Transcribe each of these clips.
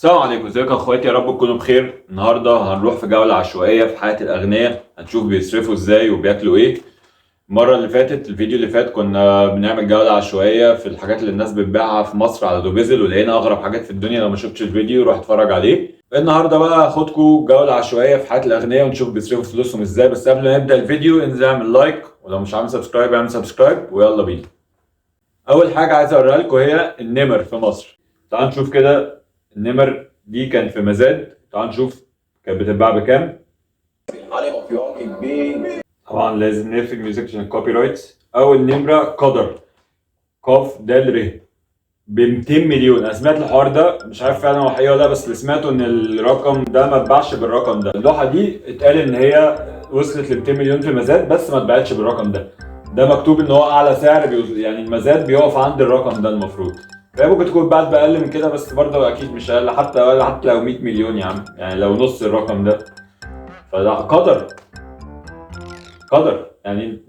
السلام عليكم، ازيكم يا اخواتي؟ يا رب تكونوا بخير. النهارده هنروح في جولة عشوائية في حياة الأغنياء، هنشوف بيصرفوا ازاي وبياكلوا ايه. المرة اللي فاتت الفيديو اللي فات كنا بنعمل جولة عشوائية في الحاجات اللي الناس بتبيعها في مصر على دوبيزل، ولقينا أغرب حاجات في الدنيا. لو ما شفتش الفيديو روح اتفرج عليه. النهارده بقى هاخدكم جولة عشوائية في حياة الأغنياء ونشوف بيصرفوا فلوسهم ازاي. بس قبل ما نبدأ الفيديو انزل اعمل لايك، ولو مش عامل سبسكرايب اعمل سبسكرايب ويلا بينا. أول حاجة عايز أوريها لكم هي النمر في مصر. تعالوا نشوف كده. النمر دي كان في مزاد، تعال نشوف كانت بتتباع بكام. طبعا لازم نقفل الميوزك عشان الكوبي رايتس. اول نمره قدر، قاف دال ر، ب 200 مليون. انا سمعت الحوار ده، مش عارف فعلا هو حقيقي ولا لا، بس اللي سمعته ان الرقم ده ما اتباعش بالرقم ده. اللوحه دي اتقال ان هي وصلت ل 200 مليون في المزاد، بس ما اتباعتش بالرقم ده. ده مكتوب ان هو اعلى سعر يعني المزاد بيقف عند الرقم ده المفروض. فهي ممكن تكون اتباعت باقل من كده، بس برضه اكيد مش اقل، حتى لو 100 مليون يا عم، يعني لو نص الرقم ده. فده قدر، قدر يعني.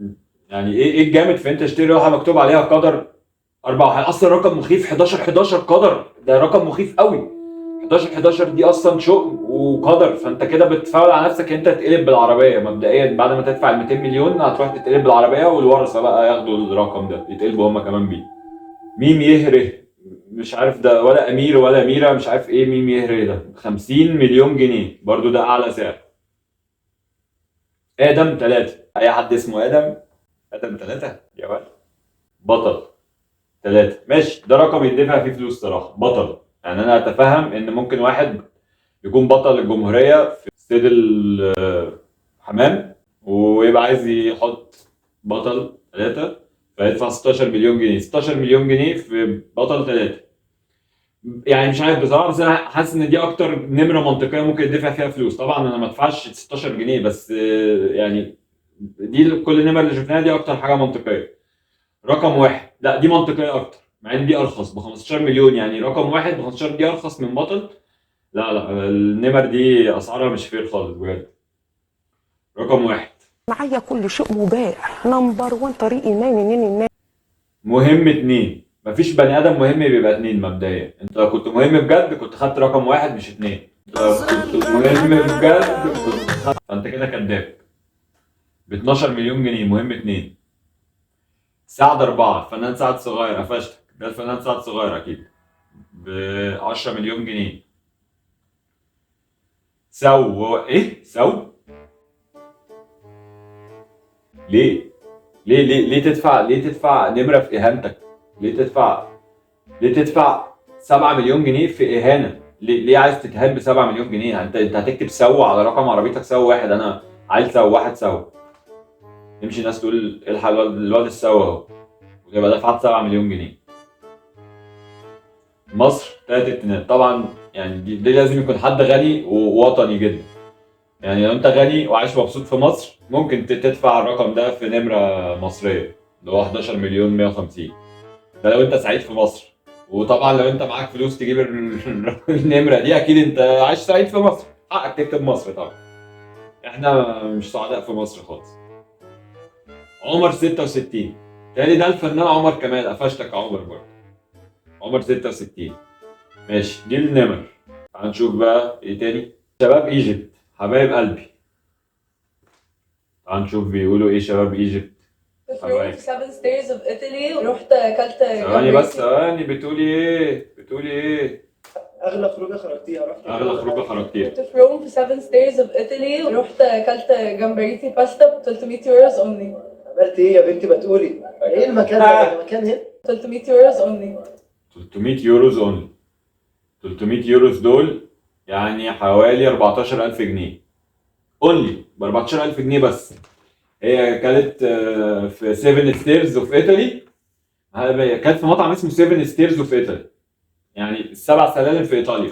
يعني ايه الجامد في انت تشتري لوحه مكتوب عليها قدر؟ اصلا رقم مخيف. 11 11 قدر ده رقم مخيف قوي. 11 11 دي اصلا شؤم وقدر، فانت كده بتفاول على نفسك انت تتقلب بالعربيه. مبدئيا بعد ما تدفع ال 200 مليون هتروح تتقلب بالعربيه، والورثه بقى ياخدوا الرقم ده يتقلبوا هم كمان بيه. ميم يهره، مش عارف ده ولا امير ولا اميره، مش عارف ايه ميم يهره ده. 50 مليون جنيه برضو، ده اعلى سعر. ادم 3، اي حد اسمه ادم. ادم 3 يا ولد. بطل 3 ماشي، ده رقم يدفع فيه فلوس صراحه. بطل يعني انا اتفهم ان ممكن واحد يكون بطل الجمهوريه في استاد الحمام ويبقى عايز يحط بطل 3، فيدفع 16 مليون جنيه. 16 مليون جنيه في بطل 3، يعني مش عارف بصراحه، بس انا حاسس ان دي اكتر نمره منطقيه ممكن يدفع فيها فلوس. طبعا انا ما ادفعش 16 جنيه، بس يعني دي كل النمر اللي شفناها دي اكتر حاجه منطقيه. رقم واحد لا، دي منطقيه اكتر، مع ان دي ارخص ب 15 مليون. يعني رقم واحد ب 15 دي ارخص من بطل. لا لا، النمر دي اسعارها مش فير خالص بجد. رقم واحد معايا كل شيء مباح. نمبر 1 طريق ايماني. مهم. اتنين، مفيش بني ادم مهم بيبقى اتنين. مبدئيا انت لو كنت مهم بجد كنت خدت رقم واحد مش اتنين. انت لو كنت مهم بجد كنت خدت، فانت كده كداب. ب 12 مليون جنيه مهم اتنين. سعد 4، فنان سعد صغير قفشتك، ده الفنان سعد صغير اكيد، ب 10 مليون جنيه. ايه ليه؟ ليه تدفع نمرة في إهانتك؟ ليه تدفع 7 مليون جنيه في إهانة؟ ليه عايز تتهان ب 7 مليون جنيه؟ انت هتكتب سو على رقم عربيتك، سو واحد. انا عايز سو واحد سو. يمشي الناس تقول الحق الواد السو اهو، ويبقى دفعت 7 مليون جنيه. مصر تلات اتنين طبعا. يعني دي لازم يكون حد غني ووطني جدا. يعني لو انت غني وعايش مبسوط في مصر ممكن تدفع الرقم ده في نمرة مصرية اللي هو 11 مليون 150. ده لو انت سعيد في مصر. وطبعا لو انت معاك فلوس تجيب النمرة دي اكيد انت عايش سعيد في مصر، حقك تكتب مصر طبعا. احنا مش سعداء في مصر خالص. عمر 66، تاني ده الفنان عمر كمال. قفشتك يا عمر برضه. عمر 66 ماشي، دي النمر. هنشوف بقى ايه تاني. شباب ايجيبت حبايب قلبي. هنشوف بيقولوا ايه شباب ايجيبت. في يوم في 7 ستيرز اوف ايطالي رحت اكلت ثواني بس، ثواني. بتقولي ايه؟ اغلى خروجه خرجتيها اغلى خروجه خرجتيها. كنت في روم في 7 ستيرز اوف ايطالي رحت اكلت جمبريتي باستا ب 300 يورو اونلي. عملت ايه يا بنتي؟ بتقولي ايه المكان ده؟ المكان هنا 300 يورو اونلي. 300 يوروز اونلي. 300 يوروز دول يعني حوالي 14000 جنيه اونلي. ب 14000 جنيه بس. هي كانت في 7 ستيرز اوف ايطالي. كانت في مطعم اسمه 7 ستيرز اوف ايطالي، يعني السبع سلالم في ايطاليا.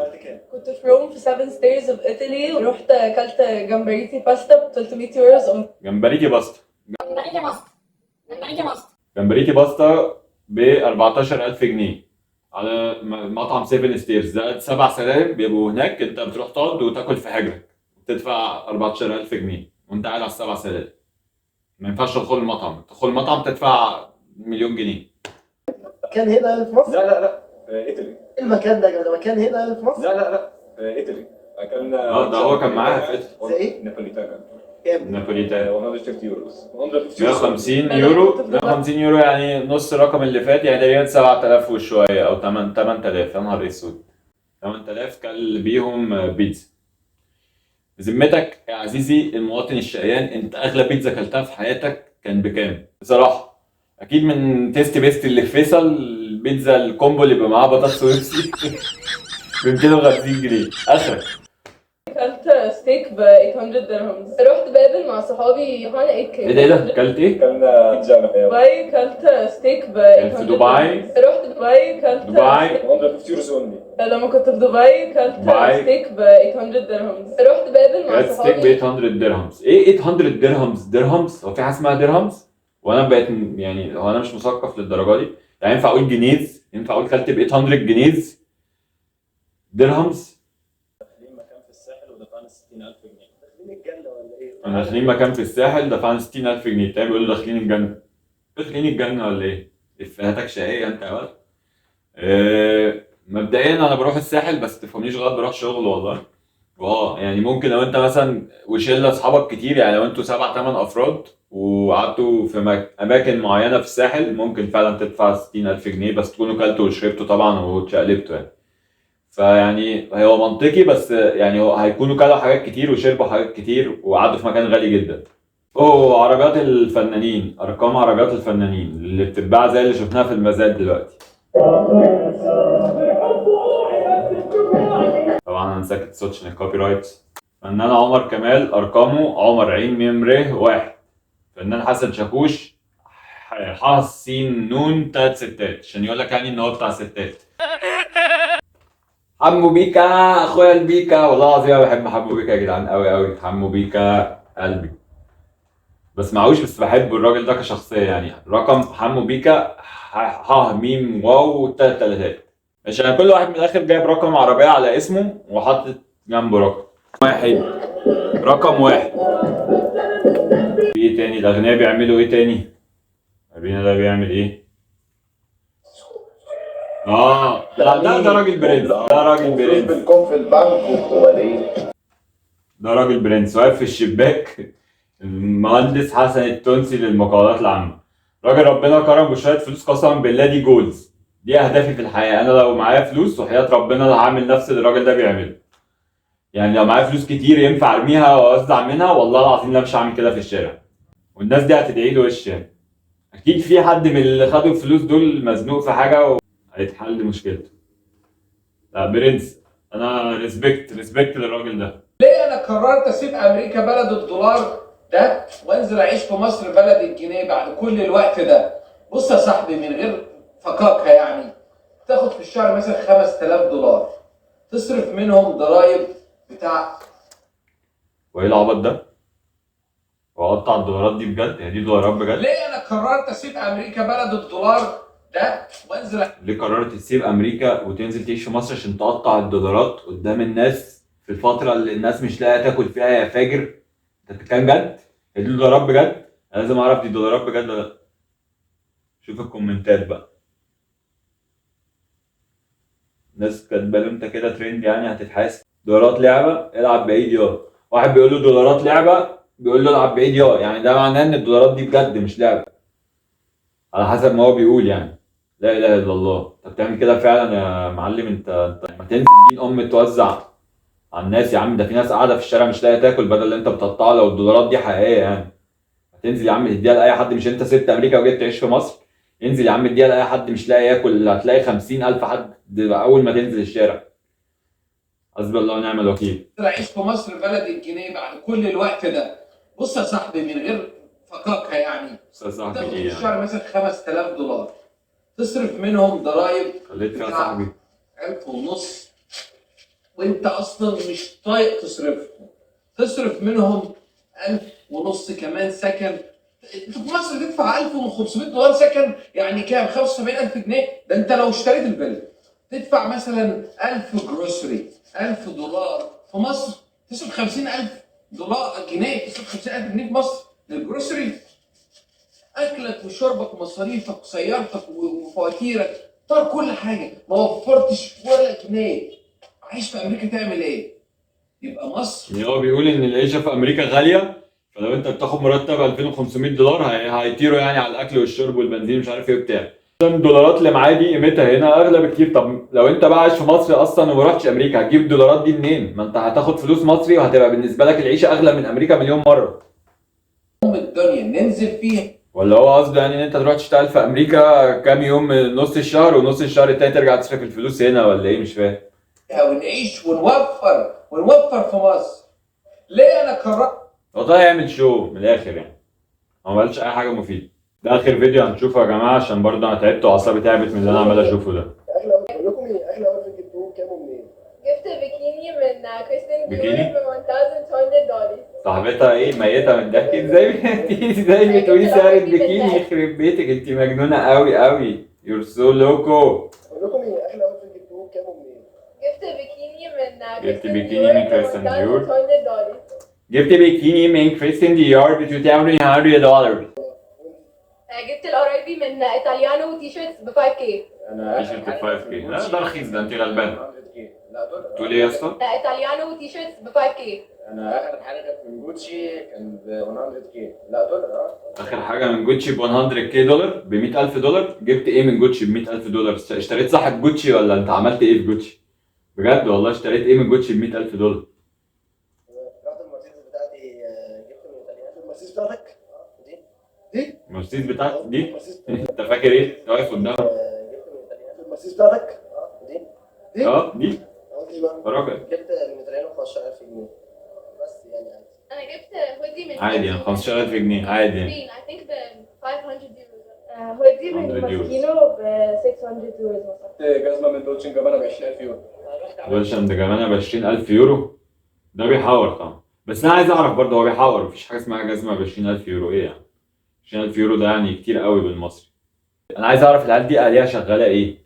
كنت في روم في 7 ستيرز اوف ايطالي رحت اكلت جمبريتي باستا ب 300 يورو اونلي. جمبريتي باستا. جمبريتي باستا ب 14000 جنيه على مطعم 7 ستيرز. ده سبع سلالم بيبقوا هناك، انت بتروح تقعد وتاكل في حجرك وتدفع 14000 جنيه وانت قاعد على السبع سلالم. ما ينفعش تدخل المطعم. تدخل المطعم تدفع مليون جنيه. مكان هنا في مصر؟ لا لا لا، ايطالي. ايه المكان ده مكان هنا في مصر؟ لا في ايطالي. اكلنا ده هو كان معاها في ايطالي. زي ايه؟ نابوليتانا. كام؟ نابوليتان 150 يوروز. 150 150 أنا يورو. كنت في 150 يورو يعني نص الرقم اللي فات، يعني تقريبا 7000 وشويه او 8000. يا نهار اسود، 8000 كل بيهم بيتزا. بذمتك يا عزيزي المواطن الشقيان، انت اغلى بيتزا اكلتها في حياتك كان بكام؟ بصراحه اكيد من تيست بيست اللي في فيصل، البيتزا الكومبو اللي بيبقى معاه بطاطس وبيبسي ب 250 جنيه اخرك. كلت ستيك ب 800 درهم. رحت بقابل مع صحابي هانا ايه ده اكلت ايه؟ اكلنا بيتزا دبي. كلت ستيك ب كان 800 في دبي؟ درهم. رحت دبي كلت دبي؟ 150 يوروز اونلي. لما كنت في دبي كلت دبي؟ ستيك ب 800 درهم. رحت بقابل مع كانت ستيك ب صحابي 800 درهمز. ايه 800 درهمز؟ درهمز؟ هو في حاجه اسمها درهمز؟ وانا بقيت يعني هو انا مش مثقف للدرجه دي؟ يعني ينفع اقول جنيز؟ ينفع اقول كلت ب 800 جنيز؟ درهمز؟ داخلين مكان في الساحل ودفعنا 60000 جنيه. داخلين الجنة ولا ايه؟ احنا داخلين مكان في الساحل دفعنا 60000 جنيه، تاني بيقول له داخلين الجنه. داخلين الجنه ولا ايه؟ افهاتك شقيه انت يا ولد. مبدئيا انا بروح الساحل بس تفهمنيش غلط، بروح شغل والله. يعني ممكن لو انت مثلا وشله اصحابك كتير، يعني لو انتوا 7 8 افراد وقعدتوا في اماكن معينه في الساحل، ممكن فعلا تدفع 60000 جنيه، بس تكونوا كلتوا وشربتوا طبعا واتشقلبتوا يعني. فيعني هو منطقي، بس يعني هو هيكونوا كلوا حاجات كتير وشربوا حاجات كتير وقعدوا في مكان غالي جدا. اوه، عربيات الفنانين، ارقام عربيات الفنانين اللي بتتباع زي اللي شفناها في المزاد دلوقتي. طبعا انا ساكت صوت عشان الكوبي رايت. فنان عمر كمال ارقامه: عمر عين ميم ر 1. فنان حسن شاكوش ح س ن 3 ستات، عشان يقول لك يعني ان هو بتاع ستات. حمو بيكا اخويا البيكا، والله العظيم انا بحب حمو بيكا يا جدعان قوي قوي. حمو بيكا قلبي، بس معهوش، بس بحب الراجل ده كشخصيه. يعني رقم حمو بيكا ح م واو 3 تلاتات. ماشي، يعني كل واحد من الاخر جايب رقم عربيه على اسمه وحاطط جنبه رقم واحد. رقم واحد. في ايه تاني؟ الاغنياء بيعملوا ايه تاني؟ ورينا ده بيعمل ايه. ده راجل برنس. ده راجل برنس. بنكون في البنك وبعدين ده راجل برنس واقف في الشباك. المهندس حسن التونسي للمقاولات العامة. راجل ربنا كرم بشوية فلوس، قسما بالله دي جولز. دي أهدافي في الحياة. أنا لو معايا فلوس وحياة ربنا أنا هعمل نفس اللي الراجل ده بيعمله. يعني لو معايا فلوس كتير ينفع أرميها وأوزع منها، والله العظيم لا مش هعمل كده في الشارع. والناس دي هتدعي له وش يعني. أكيد في حد من اللي خدوا الفلوس دول مزنوق في حاجة وهيتحل مشكلته. لا برنس، أنا ريسبكت للراجل ده. ليه انا قررت اسيب امريكا بلد الدولار ده وانزل اعيش في مصر بلد الجنيه بعد كل الوقت ده؟ بص يا صاحبي، من غير فكاكه يعني، تاخد في الشهر مثلا 5000 دولار، تصرف منهم ضرايب بتاع. وايه العبط ده؟ واقطع الدولارات دي بجد؟ هي دي دولارات بجد؟ ليه انا قررت اسيب امريكا بلد الدولار ده وانزل ليه قررت تسيب امريكا وتنزل تعيش في مصر عشان تقطع الدولارات قدام الناس في الفتره اللي الناس مش لاقيه تاكل فيها يا فاجر؟ انت بتتكلم جد؟ هي دي دولارات بجد؟ انا لازم اعرف دي دولارات بجد ولا لا. شوف الكومنتات بقى، ناس كاتبه له انت كده ترند يعني هتتحاسب. دولارات لعبه العب بعيد يا واحد، بيقول له دولارات لعبه بيقول له العب بعيد يا، يعني ده معناه ان الدولارات دي بجد مش لعبه على حسب ما هو بيقول يعني. لا اله الا الله، انت بتعمل كده فعلا يا معلم؟ انت ما تنزل دين توزع على الناس يا عم. ده في ناس قاعده في الشارع مش لاقيه تاكل بدل اللي انت بتقطعها. لو الدولارات دي حقيقيه يعني هتنزل يا عم تديها لاي حد. مش انت سبت امريكا وجيت تعيش في مصر؟ انزل يا عم اديها لاي حد مش لاقي ياكل. هتلاقي 50000 حد اول ما تنزل الشارع. حسبي الله ونعم الوكيل. اعيش في مصر بلد الجنيه بعد كل الوقت ده. بص يا صاحبي، من غير فكاكه يعني، استاذ صاحبي تاخد ايه في يعني؟ الشهر مثلا 5000 دولار، تصرف منهم ضرايب خليت فيها بتاع صاحبي. 1500 وانت اصلا مش طايق تصرفهم. تصرف منهم 1500 كمان سكن. انت في مصر تدفع 1500 دولار سكن، يعني كام؟ 75000 جنيه. ده انت لو اشتريت الفيلا تدفع مثلا 1000 جروسري، 1000 دولار. في مصر تصرف 50000 دولار جنيه، تصرف 50000 جنيه في مصر للجروسري. اكلك وشربك ومصاريفك وسيارتك وفواتيرك اختار كل حاجه، ما وفرتش ولا جنيه، عايش في امريكا تعمل ايه؟ يبقى مصر يعني هو بيقول ان العيشه في امريكا غاليه، فلو انت بتاخد مرتب 2500 دولار هيطيروا يعني على الاكل والشرب والبنزين مش عارف ايه وبتاع. الدولارات اللي معاه دي قيمتها هنا اغلى بكتير. طب لو انت بقى عايش في مصر اصلا وما رحتش امريكا هتجيب الدولارات دي منين؟ ما انت هتاخد فلوس مصري وهتبقى بالنسبه لك العيشه اغلى من امريكا مليون مره. الدنيا ننزل فيها. ولا هو قصده يعني ان انت تروح تشتغل في امريكا كام يوم من نص الشهر ونص الشهر التاني ترجع تصرف الفلوس هنا، ولا ايه؟ مش فاهم. ونعيش ونوفر في مصر. ليه انا قررت؟ هو طالع يعمل شو من الاخر يعني، هو ما قالش اي حاجه مفيده. ده اخر فيديو هنشوفه يا جماعه عشان برضه انا تعبت واعصابي تعبت من اللي انا عمال اشوفه ده. اغلى بقول لكم ايه، اغلى اوتفيت جبتوه كام ومنين؟ جبت بيكيني من كريستين بيكيني؟ ديور ب $1200. صاحبتها ايه ميته من الضحك؟ ازاي بتقولي سعر البيكيني؟ يخرب بيتك انت مجنونه قوي قوي. يور سو لوكو. بقول لكم ايه، اغلى اوتفيت جبتوه كام ومنين؟ جبت بيكيني من جبت كريستين بيكيني ديور من كريستين ديور. ب $1200. جبت بيكيني من كريستين ديور ب $200. جبت القرايبي من ايطاليانو تي شيرتس ب 5K. انا تيشيرت 5K. لا ده رخيص، ده انت غلبان. 100K. لا دولار. تقول ايه يا اسطى؟ ايطاليانو تي شيرتس ب 5K. انا اخر حاجه كانت من جوتشي كان ب 100K. لا دولار. اخر حاجه من جوتشي ب 100K دولار، ب $100,000. جبت ايه من جوتشي ب $100,000؟ اشتريت صاحب جوتشي ولا انت عملت ايه في جوتشي؟ بجد والله اشتريت ايه من جوتشي ب $100,000؟ رحت المرسيدس بتاعتي، جبت من ايطاليا. المرسيدس بتاعتك دي المرسيدس بتاعتك دي؟ المرسيدس انت فاكر ايه؟ انت واقف قدامها. جبت من ايطاليا. المرسيدس بتاعتك دي دي قصدي بقى راجل جبت من ايطاليا 15000 جنيه بس يعني عادي. انا جبت هودي من عادي يعني 15000 جنيه عادي يعني. I think ب 500 يورو. هودي من 100 يورو. ماسكينو ب 600 يورو مثلا. جبت جزمه من دولتشن جابانا ب 20000 يورو. دولش عند جمانة ب 20000 يورو. ده بيحور طبعا، بس انا عايز اعرف برضه هو بيحور. مفيش حاجه اسمها جزمه ب 20000 يورو. ايه يعني 20000 يورو؟ ده يعني كتير قوي بالمصري. انا عايز اعرف العيال دي اهاليها شغاله ايه.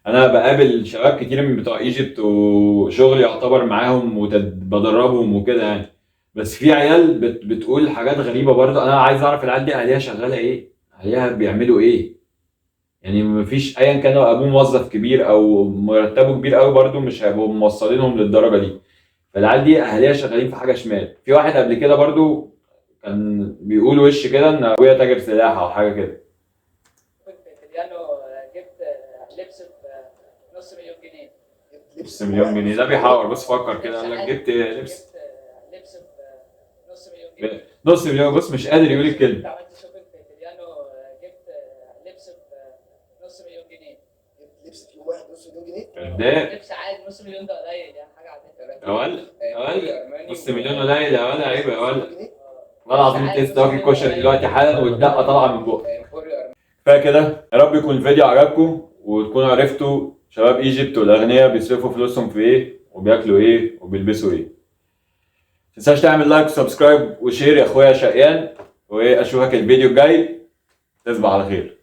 انا بقابل شباب كتير من بتوع ايجيبت وشغل يعتبر معاهم وبدربهم وكده يعني، بس في عيال بتقول حاجات غريبه برضه. انا عايز اعرف العيال دي اهاليها شغاله ايه، اهاليها بيعملوا ايه. يعني مفيش ايا كان ابوه موظف كبير او مرتبه كبير قوي برضه مش هيبقوا موصلينهم للدرجه دي. فالعيال دي اهاليها شغالين في حاجه شمال. في واحد قبل كده برضه كان بيقول وش كده ان ابويا تاجر سلاح او حاجه كده. كنت في ايطاليانو، جبت لبس بنص مليون جنيه. نص مليون جنيه؟ ده بيحور. بص فكر كده، قال لك جبت لبس جبت لبس بنص مليون جنيه. نص مليون. بص مش قادر يقول الكلمه. عملت شوبينج في ايطاليانو، جبت لبس بنص مليون جنيه. جبت لبس في يوم واحد نص مليون جنيه. ده لبس عادي، نص مليون ده قليل يعني، حاجه عاديه. يا ولد نص مليون قليل يا ولد، عيب يا ولد. جنيه. والله العظيم انت لسه واكل كشري دلوقتي حالا والدقه طالعه من بقك. كفايه كده. يا رب يكون الفيديو عجبكم وتكونوا عرفتوا شباب ايجيبت والاغنياء بيصرفوا فلوسهم في ايه وبياكلوا ايه وبيلبسوا ايه. متنساش تعمل لايك وسبسكرايب وشير يا اخويا شقيان، واشوفك الفيديو الجاي. تصبح على خير.